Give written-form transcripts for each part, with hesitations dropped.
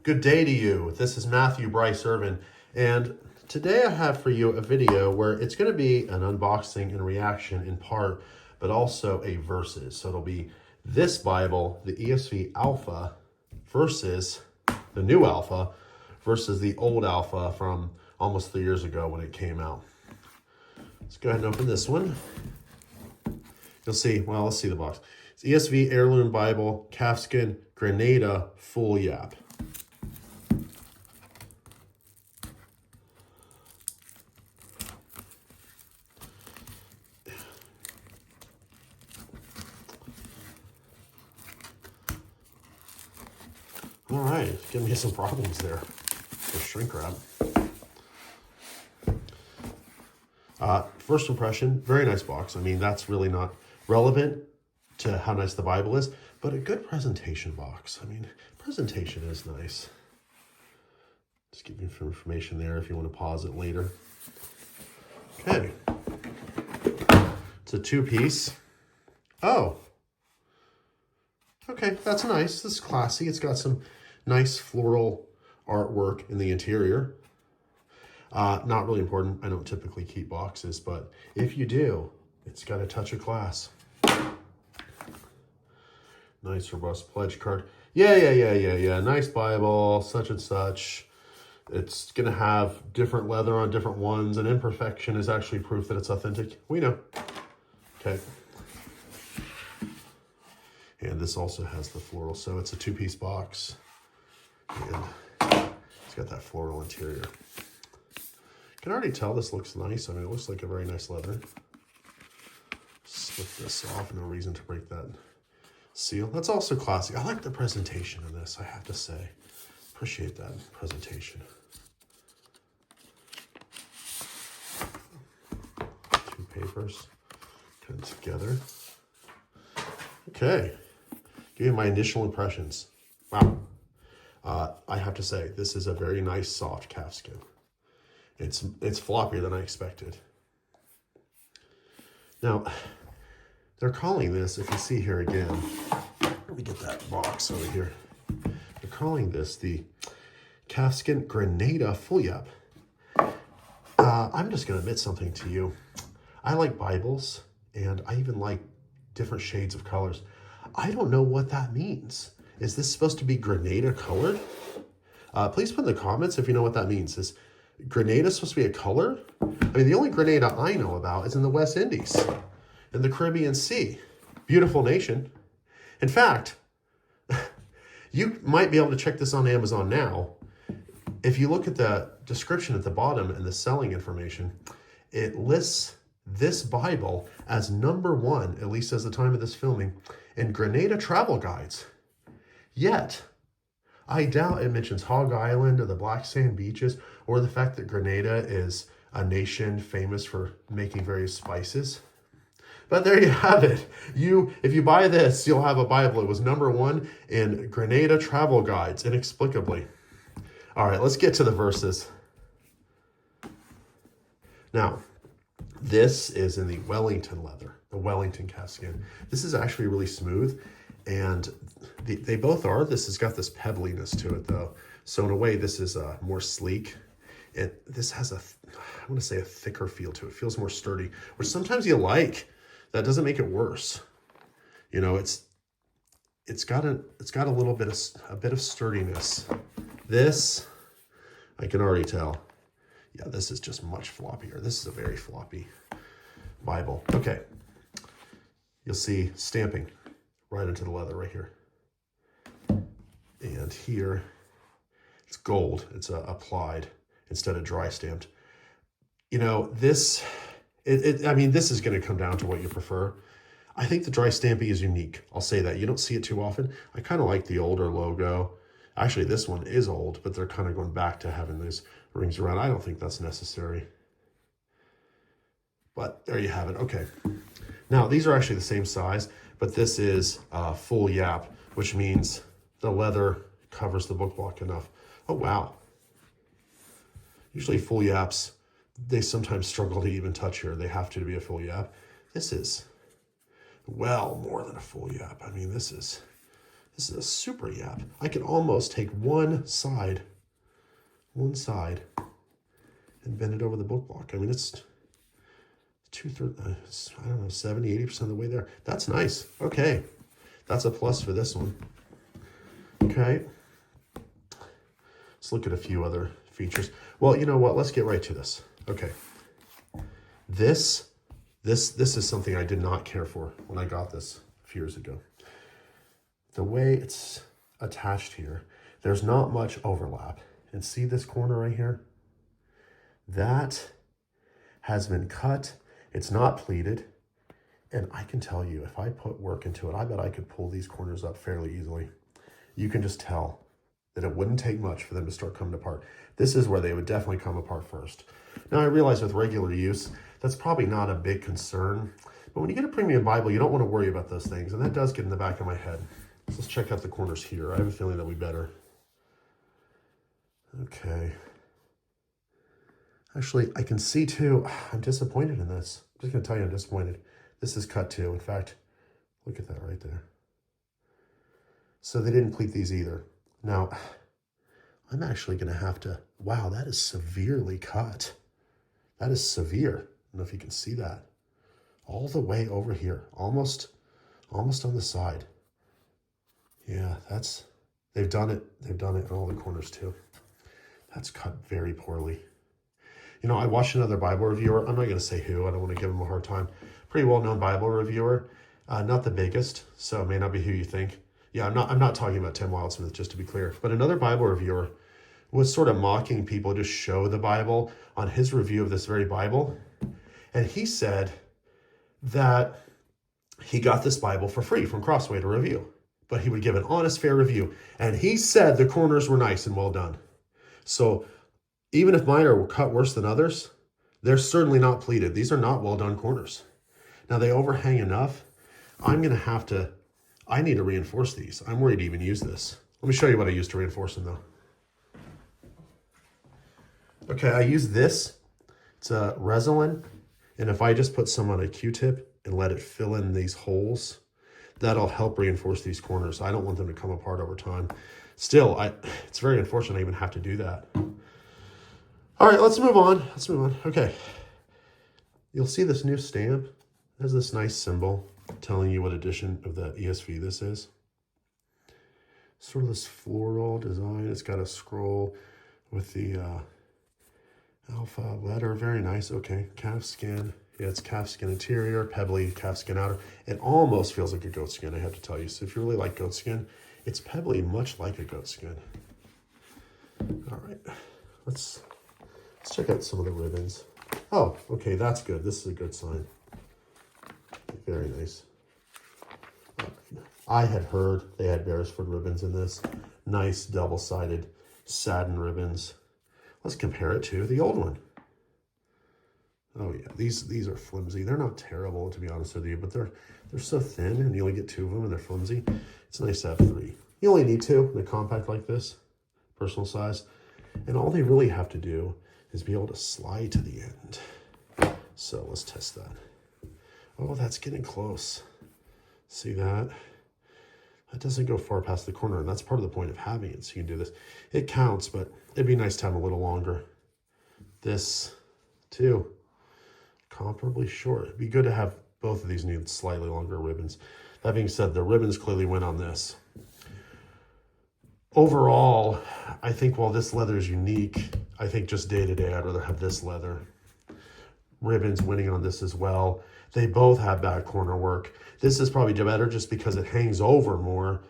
Good day to you. This is Matthew Bryce Irvin, and today I have for you a video where it's going to be an unboxing and reaction in part, but also a versus. So it'll be this Bible, the ESV Alpha, versus the new Alpha, versus the old Alpha from almost 3 years ago when it came out. Let's go ahead and open this one. You'll see, well, let's see the box. It's ESV Heirloom Bible, Calfskin, Grenada, full yap. All right, giving me some problems there for shrink wrap. First impression, very nice box. I mean, that's really not relevant to how nice the Bible is, but a good presentation box. I mean, presentation is nice. Just give you some information there if you want to pause it later. Okay. It's a two-piece. Oh. Okay, that's nice. This is classy. It's got some nice floral artwork in the interior. Not really important. I don't typically keep boxes, but if you do, it's got a touch of class. Nice robust pledge card. Yeah. Nice Bible, such and such. It's going to have different leather on different ones, and imperfection is actually proof that it's authentic. We know. Okay. And this also has the floral, so it's a two-piece box. And it's got that floral interior. You can already tell this looks nice. I mean, it looks like a very nice leather. Slip this off, no reason to break that seal. That's also classy. I like the presentation of this, I have to say. Appreciate that presentation. Two papers put together. Okay. Give you my initial impressions. Wow. I have to say, this is a very nice soft calfskin. It's floppier than I expected. Now, they're calling this, if you see here again, let me get that box over here. They're calling this the Calfskin Grenada full yap. I'm just going to admit something to you. I like Bibles, and I even like different shades of colors. I don't know what that means. Is this supposed to be Grenada colored? Please put in the comments if you know what that means. Is Grenada supposed to be a color? I mean, the only Grenada I know about is in the West Indies, in the Caribbean Sea. Beautiful nation. In fact, you might be able to check this on Amazon now. If you look at the description at the bottom and the selling information, it lists this Bible as #1, at least as the time of this filming, in Grenada travel guides. Yet, I doubt it mentions Hog Island or the black sand beaches or the fact that Grenada is a nation famous for making various spices. But there you have it. If you buy this, you'll have a Bible. It was #1 in Grenada travel guides, inexplicably. All right, let's get to the verses. Now, this is in the Wellington leather, the Wellington calfskin. This is actually really smooth, and they both are. This has got this pebbliness to it, though. So in a way, this is more sleek. And this has I want to say a thicker feel to it. It feels more sturdy, which sometimes you like. That doesn't make it worse. You know, it's got a little bit of sturdiness. This, I can already tell. Yeah, this is just much floppier. This is a very floppy Bible. Okay. You'll see stamping right into the leather right here. And here, it's gold. It's applied instead of dry stamped. You know, this, I mean, this is going to come down to what you prefer. I think the dry stamping is unique. I'll say that. You don't see it too often. I kind of like the older logo. Actually, this one is old, but they're kind of going back to having those rings around. I don't think that's necessary. But there you have it. Okay. Now, these are actually the same size, but this is full yap, which means the leather covers the book block enough. Oh, wow. Usually full yaps, they sometimes struggle to even touch here. They have to be a full yap. This is well more than a full yap. I mean, this is This is a super yap. I can almost take one side, and bend it over the book block. I mean, it's I don't know, 70, 80% of the way there. That's nice. Okay. That's a plus for this one. Okay. Let's look at a few other features. Well, you know what? Let's get right to this. Okay. This is something I did not care for when I got this a few years ago. The way it's attached here, there's not much overlap. And see this corner right here? That has been cut. It's not pleated. And I can tell you, if I put work into it, I bet I could pull these corners up fairly easily. You can just tell that it wouldn't take much for them to start coming apart. This is where they would definitely come apart first. Now, I realize with regular use, that's probably not a big concern. But when you get a premium Bible, you don't want to worry about those things. And that does get in the back of my head. So let's check out the corners here. I have a feeling that'll be better. Okay. Actually, I can see too, I'm disappointed in this. I'm just going to tell you I'm disappointed. This is cut too. In fact, look at that right there. So they didn't pleat these either. Now, I'm actually going to have to, wow, that is severely cut. That is severe. I don't know if you can see that. All the way over here, almost on the side. Yeah, they've done it. They've done it in all the corners too. That's cut very poorly. You know, I watched another Bible reviewer. I'm not going to say who. I don't want to give him a hard time. Pretty well-known Bible reviewer. Not the biggest, so it may not be who you think. Yeah, I'm not talking about Tim Wildsmith, just to be clear. But another Bible reviewer was sort of mocking people to show the Bible on his review of this very Bible. And he said that he got this Bible for free from Crossway to review. But he would give an honest, fair review. And he said the corners were nice and well done. So even if mine are cut worse than others, they're certainly not pleated. These are not well done corners. Now they overhang enough. I'm going to have to, I need to reinforce these. I'm worried to even use this. Let me show you what I used to reinforce them though. Okay, I use this. It's a Resolin. And if I just put some on a Q-tip and let it fill in these holes, that'll help reinforce these corners. I don't want them to come apart over time. Still, it's very unfortunate I even have to do that. All right, let's move on. Okay. You'll see this new stamp. It has this nice symbol telling you what edition of the ESV this is. Sort of this floral design. It's got a scroll with the alpha letter. Very nice. Okay, calfskin. Yeah, it's calfskin interior, pebbly calfskin outer. It almost feels like a goatskin, I have to tell you. So if you really like goatskin, it's pebbly, much like a goatskin. All right, let's check out some of the ribbons. Oh, okay, that's good. This is a good sign. Very nice. I had heard they had Beresford ribbons in this. Nice double-sided satin ribbons. Let's compare it to the old one. Oh yeah, these are flimsy. They're not terrible, to be honest with you, but they're so thin, and you only get 2 of them, and they're flimsy. It's nice to have 3. You only need 2 in a compact like this, personal size, and all they really have to do is be able to slide to the end. So let's test that. Oh, that's getting close. See that? That doesn't go far past the corner, and that's part of the point of having it, so you can do this. It counts, but it'd be nice to have a little longer. This, too, comparably short. It'd be good to have both of these need slightly longer ribbons. That being said, the ribbons clearly went on this. Overall, I think while this leather is unique, I think just day-to-day, I'd rather have this leather. Ribbons winning on this as well. They both have back corner work. This is probably better just because it hangs over more,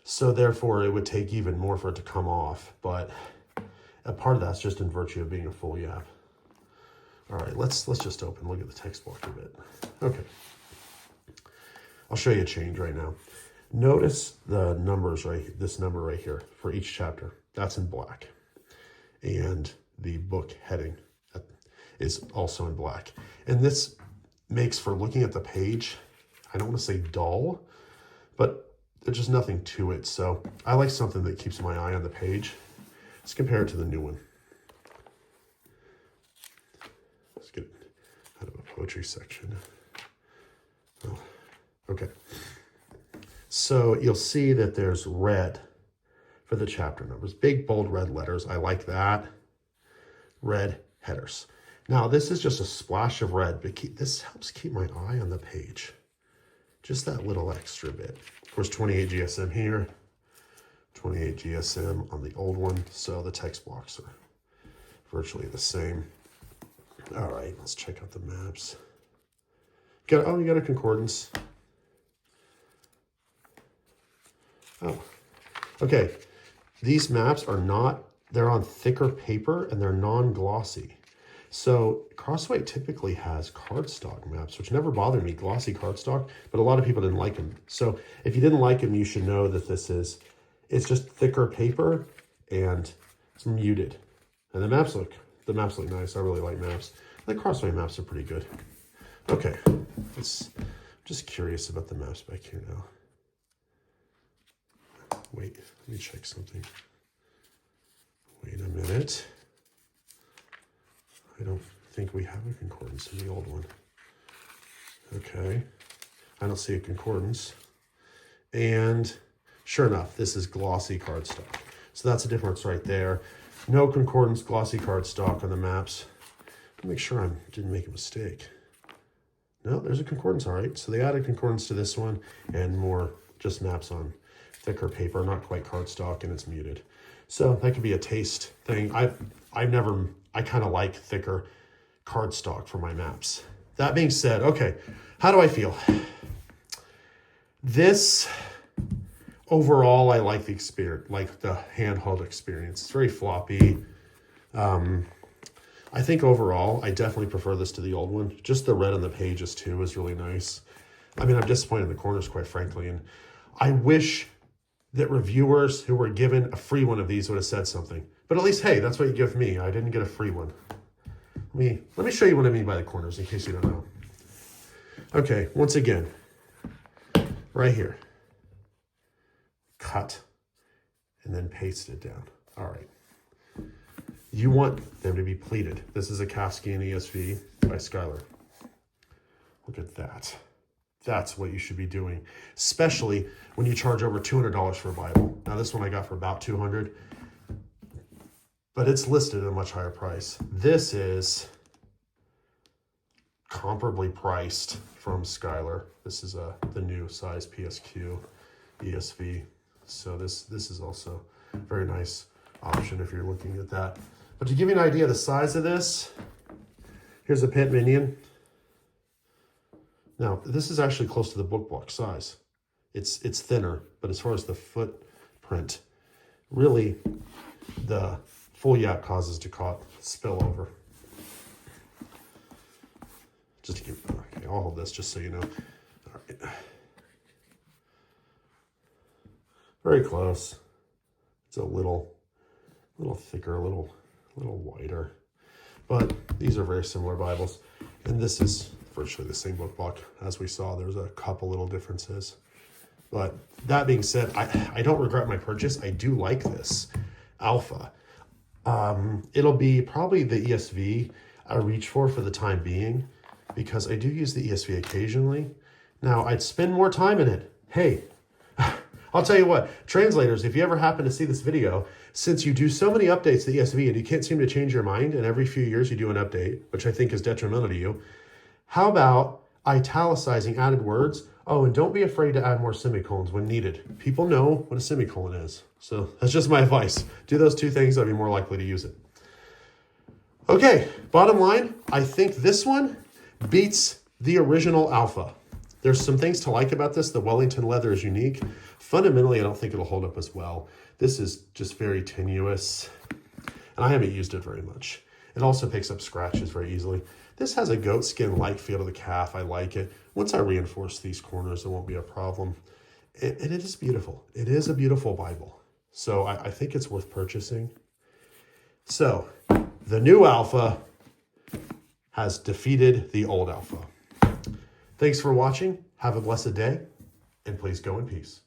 so therefore it would take even more for it to come off. But a part of that's just in virtue of being a full yap. All right, let's just open, look at the text block a bit. Okay, I'll show you a change right now. Notice the numbers this number right here for each chapter. That's in black. And the book heading is also in black. And this makes for looking at the page, I don't want to say dull, but there's just nothing to it. So I like something that keeps my eye on the page. Let's compare it to the new one. Let's get out of a poetry section. Oh, okay. So you'll see that there's red for the chapter numbers. Big, bold red letters. I like that. Red headers. Now, this is just a splash of red, but this helps keep my eye on the page. Just that little extra bit. Of course, 28 GSM here, 28 GSM on the old one, so the text blocks are virtually the same. All right, let's check out the maps. You got a concordance. Oh, okay. These maps are not, they're on thicker paper and they're non-glossy. So Crossway typically has cardstock maps, which never bothered me, glossy cardstock, but a lot of people didn't like them. So if you didn't like them, you should know that it's just thicker paper and it's muted. And the maps look nice. I really like maps. The Crossway maps are pretty good. Okay, just curious about the maps back here now. Wait, let me check something. Wait a minute. I don't think we have a concordance in the old one. Okay, I don't see a concordance. And sure enough, this is glossy cardstock. So that's a difference right there. No concordance, glossy cardstock on the maps. Make sure I didn't make a mistake. No, there's a concordance, all right. So they added concordance to this one and more just maps on thicker paper, not quite cardstock, and it's muted. So that could be a taste thing. I kind of like thicker cardstock for my maps. That being said, okay, how do I feel? This, overall, I like the experience, like the handheld experience. It's very floppy. I think overall, I definitely prefer this to the old one. Just the red on the pages too is really nice. I mean, I'm disappointed in the corners, quite frankly. And I wish that reviewers who were given a free one of these would have said something. But at least, hey, that's what you give me. I didn't get a free one. Let me show you what I mean by the corners in case you don't know. Okay, once again, right here. Cut and then paste it down. All right. You want them to be pleated. This is a Calfskin ESV by Schuyler. Look at that. That's what you should be doing, especially when you charge over $200 for a Bible. Now, this one I got for about $200, but it's listed at a much higher price. This is comparably priced from Schuyler. This is the new size PSQ ESV. So this is also a very nice option if you're looking at that. But to give you an idea of the size of this, here's a Pit Minion. Now, this is actually close to the book block size. It's thinner, but as far as the footprint, really the full yak causes to spill over. Just to give, okay, I'll hold this just so you know. All right. Very close. It's a little thicker, a little wider. But these are very similar Bibles. And this is virtually the same book block. As we saw, there's a couple little differences. But that being said, I don't regret my purchase. I do like this Alpha. It'll be probably the ESV I reach for the time being, because I do use the ESV occasionally. Now, I'd spend more time in it. Hey, I'll tell you what, translators, if you ever happen to see this video, since you do so many updates to the ESV and you can't seem to change your mind, and every few years you do an update, which I think is detrimental to you, how about italicizing added words? Oh, and don't be afraid to add more semicolons when needed. People know what a semicolon is. So that's just my advice. Do those two things, I'll be more likely to use it. Okay, bottom line, I think this one beats the original Alpha. There's some things to like about this. The Wellington leather is unique. Fundamentally, I don't think it'll hold up as well. This is just very tenuous, and I haven't used it very much. It also picks up scratches very easily. This has a goat skin-like feel to the calf. I like it. Once I reinforce these corners, it won't be a problem. And it is beautiful. It is a beautiful Bible. So I think it's worth purchasing. So the new Alpha has defeated the old Alpha. Thanks for watching. Have a blessed day, and please go in peace.